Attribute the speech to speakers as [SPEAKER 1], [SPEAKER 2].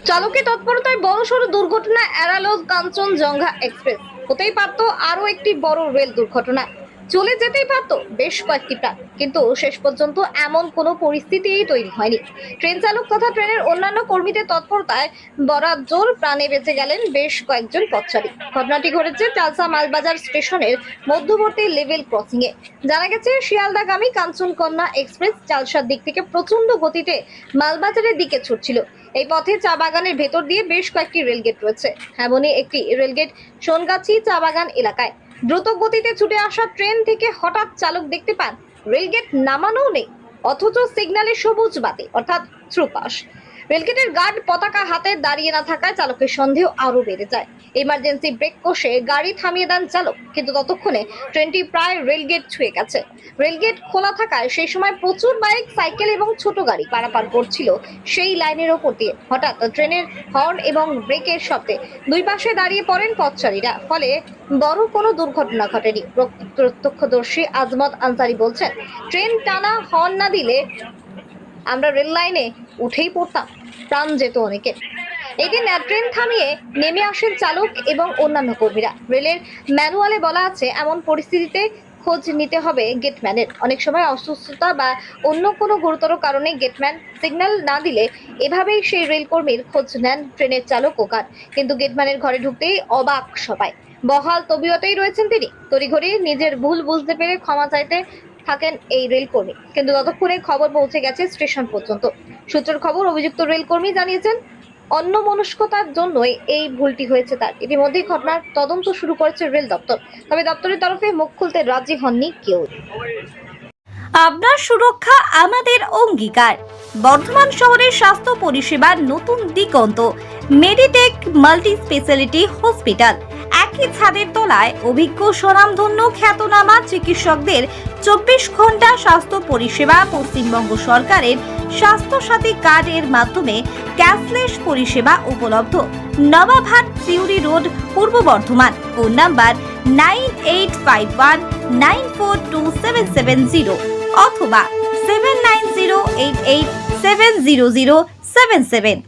[SPEAKER 1] চালকের তৎপরতায় বড়সড় দুর্ঘটনা এড়ালো কাঞ্চনজঙ্ঘা এক্সপ্রেস। হতেই পারত আরো একটি বড় রেল দুর্ঘটনা, চলে যেতেই পারত বেশ কয়েকটি প্রাণ, কিন্তু শেষ পর্যন্ত এমন কোনো পরিস্থিতিই তৈরি হয়নি। ট্রেন চালক তথা ট্রেনের অন্যান্য কর্মীদের তৎপরতায় বরাজ্জোর প্রাণে বেঁচে গেলেন বেশ কয়েকজন পথচারী। ঘটনাটি ঘটেছে চালসা মালবাজার স্টেশনের মধ্যবর্তী লেভেল ক্রসিং এ। জানা গেছে, শিয়ালদাগামী কাঞ্চনকন্যা এক্সপ্রেস চালসার দিক থেকে প্রচন্ড গতিতে মালবাজারের দিকে ছুটছিল। এই পথে চা বাগানের ভেতর দিয়ে বেশ কয়েকটি রেলগেট রয়েছে। এমনই একটি রেলগেট সোনগাছি চা বাগান এলাকায়। দ্রুত গতিতে ছুটে আসা ট্রেন থেকে হঠাৎ চালক দেখতে পান রেলগেট নামানোও নেই, অথচ সিগন্যালে সবুজ বাতি অর্থাৎ থ্রুপাস। রেলগেটের গার্ড পতাকা হাতে দাঁড়িয়ে না থাকায় চালকের সন্দেহ আরো বেড়ে যায়। ইমার্জেন্সি ব্রেক কষে গাড়ি থামিয়ে দেন চালক, কিন্তু ততক্ষণে ট্রেনটি প্রায় রেলগেট ছুঁয়ে গেছে। রেলগেট খোলা থাকায় সেই সময় প্রচুর বাইক, সাইকেল এবং ছোট গাড়ি পারাপার করছিল সেই লাইনের ওপর দিয়ে। হঠাৎ ট্রেনের হর্ন এবং ব্রেকের শব্দে দুই পাশে দাঁড়িয়ে পড়েন পথচারীরা, ফলে বড় কোনো দুর্ঘটনা ঘটেনি। প্রত্যক্ষদর্শী আজমত আনসারি বলছেন, ট্রেন টানা হর্ন না দিলে আমরা রেল লাইনে উঠেই পড়তাম, প্রাণ যেত অনেকের। এদিন ট্রেন থামিয়ে নেমে আসেন চালক এবং অন্যান্য কর্মীরা। রেলের ম্যানুয়ালে বলা আছে, এমন পরিস্থিতিতে খোঁজ নিতে হবে গেটম্যানের। অনেক সময় অসুস্থতা বা অন্য কোনো গুরুতর কারণে গেটম্যান সিগন্যাল না দিলে এভাবেই সেই রেলকর্মীর খোঁজ নেন ট্রেনের চালক ও গার্ড। কিন্তু গেটম্যানের ঘরে ঢুকতেই অবাক সবাই। বহাল তবিয়তেই রয়েছেন তিনি। তড়িঘড়ি নিজের ভুল বুঝতে পেরে ক্ষমা চাইতে থাকেন এই রেলকর্মী, কিন্তু ততক্ষণে খবর পৌঁছে গেছে স্টেশন পর্যন্ত। সূত্রের খবর, অভিযুক্ত রেলকর্মী জানিয়েছেন অন্যমনস্কতার জন্যই এই ভুলটি হয়েছে তার। ইতিমধ্যেই ঘটনার তদন্ত শুরু করেছে রেল দপ্তর, তবে দপ্তরের তরফে মুখ খুলতে রাজি হননি কেউ।
[SPEAKER 2] আপনার সুরক্ষা আমাদের অঙ্গীকার। বর্ধমান শহরের স্বাস্থ্য পরিষেবার নতুন দিগন্ত মেডিটেক মাল্টি স্পেশালিটি হসপিটাল। একই ছাদের তলায় অভিজ্ঞ স্বনামধন্য খ্যাতনামা চিকিৎসকদের 24 ঘন্টা স্বাস্থ্য পরিষেবা। পশ্চিমবঙ্গ সরকারের স্বাস্থ্যসাথী কার্ডের মাধ্যমে ক্যাশলেস পরিষেবা উপলব্ধ। নবাবহাট, সিউড়ি রোড, পূর্ব বর্ধমান। ফোন নাম্বার 9854242770 অথবা 7908870077।